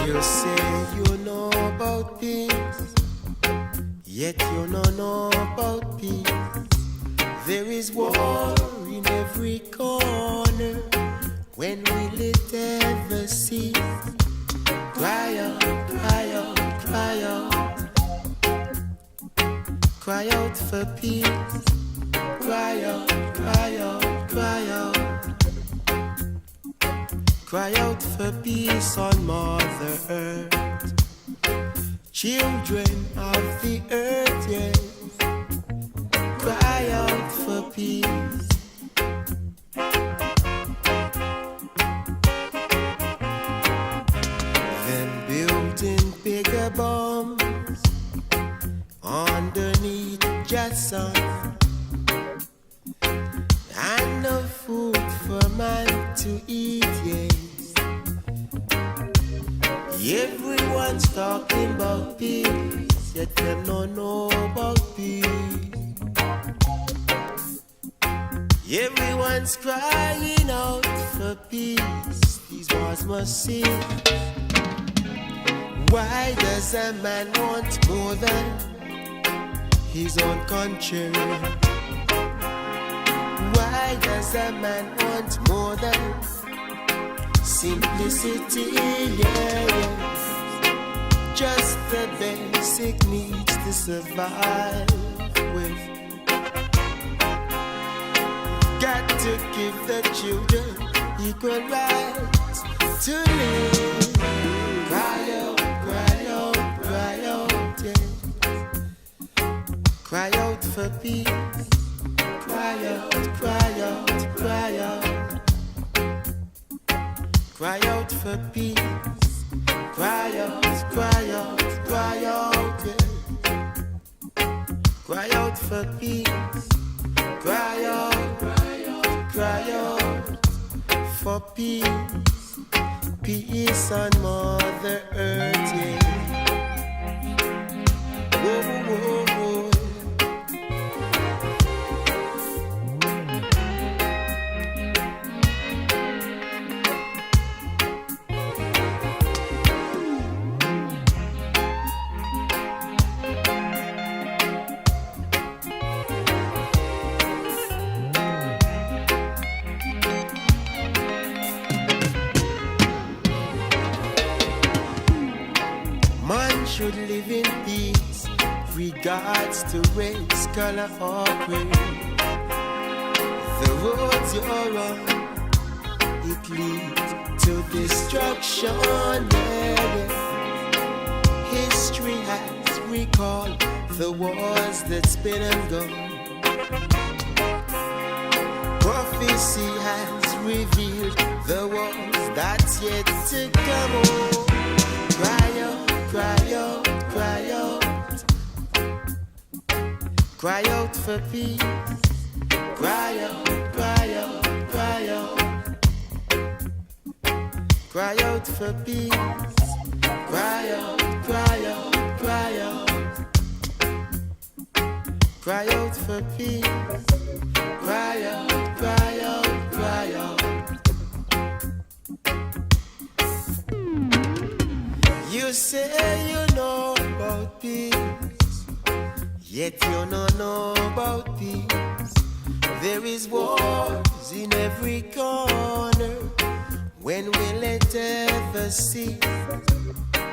You say you know about peace, yet you don't know about peace. There is war in every corner. When will it ever cease? Cry out, cry out, cry out. Cry out for peace. Cry out, cry out, cry out. Cry out for peace on Mother Earth. Children of the earth, yes. Cry out for peace. Them building bigger bombs underneath just sun. And no food for man to eat, yes. Everyone's talking about peace, yet them don't know about peace. Everyone's crying out for peace. These wars must cease. Why does a man want more than his own country? Why does a man want more than simplicity? Yeah. Just the basic needs to survive with. Got to give the children equal rights to live. Cry out, cry out, cry out, yeah. Cry out for peace. Cry out, cry out, cry out. Cry out for peace. Cry out, cry out, cry out, yeah. Cry out for peace. Cry out, cry out, cry out for peace. Peace on Mother Earth, yeah. Whoa, whoa, whoa. Should live in peace, regards to race, color, or creed. The roads you're on, it leads to destruction. Yeah. History has recalled the wars that's been and gone. Prophecy has revealed the wars that's yet to come. Oh, cry out. Cry out, cry out. Cry out for peace. Cry out, cry out, cry out. Cry out for peace. Cry out, cry out, cry out. Cry out for peace. Cry out, cry out, cry out. You say you know about peace, yet you don't know about peace. There is wars in every corner. When will it ever cease?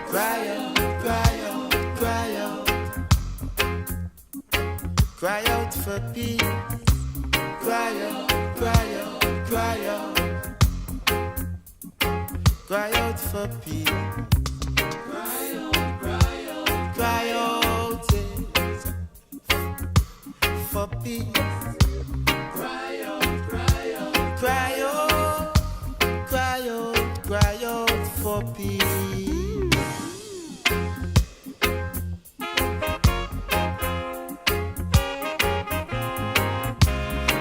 Cry out, cry out, cry out. Cry out for peace. Cry out, cry out, cry out. Cry out for peace. Cry out, yes, for peace. Cry out, cry out, cry out, cry out, cry out for peace.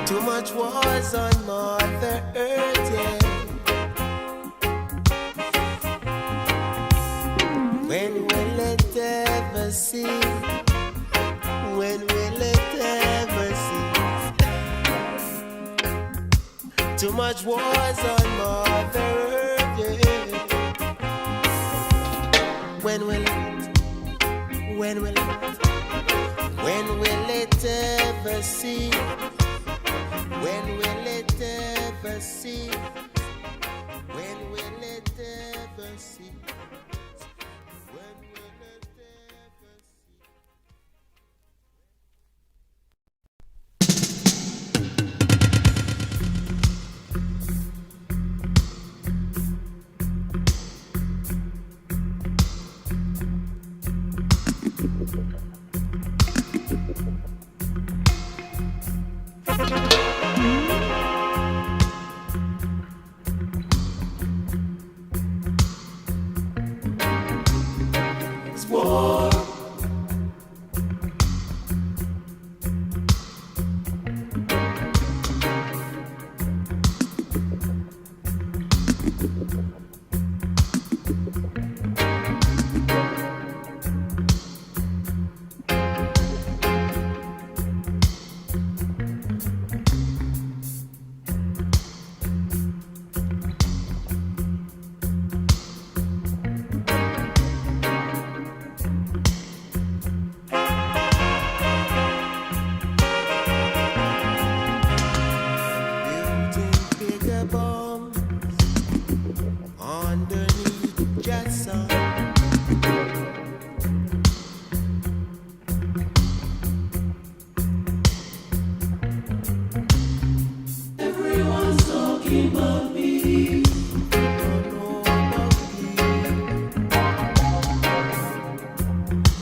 Too much wars on Mother Earth, yeah. When will it ever cease? When will it ever cease? Too much wars on Mother Earth, yeah. see. When will it ever see?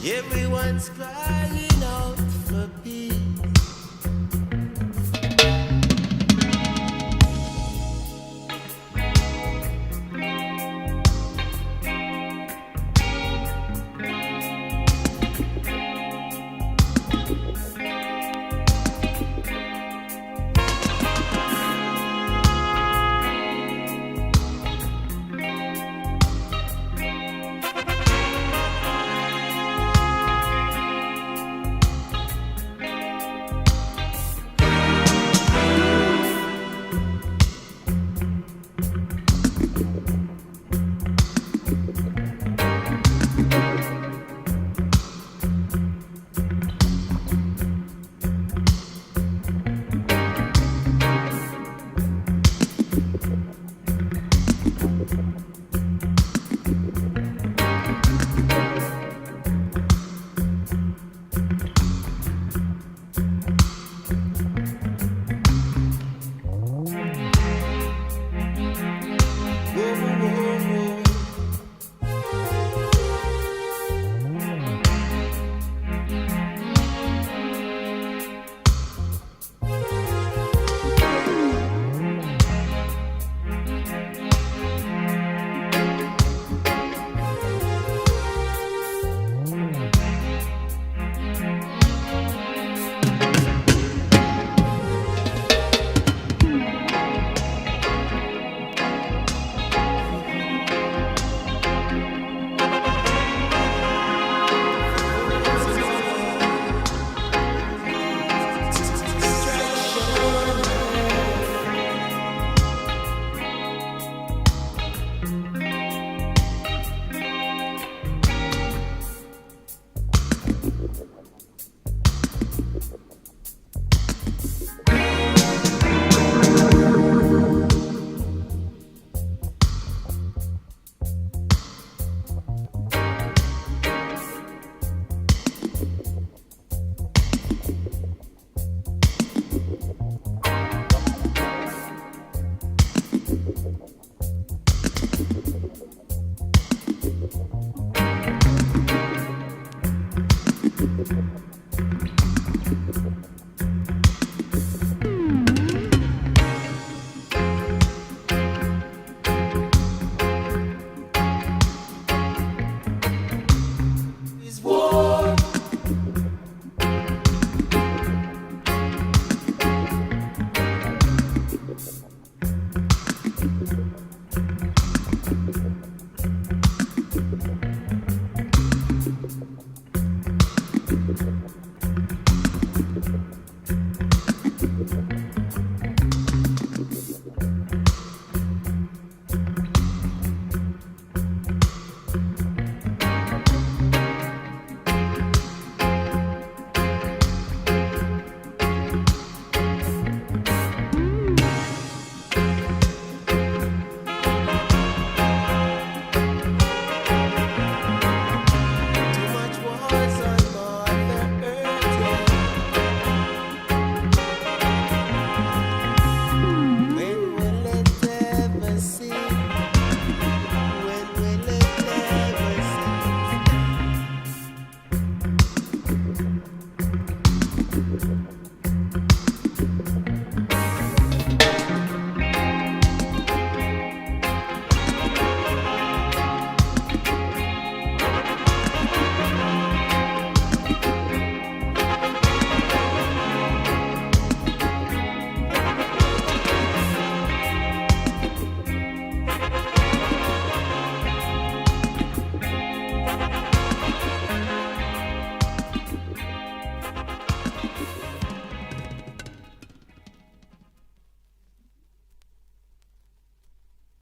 Everyone's crying out for peace.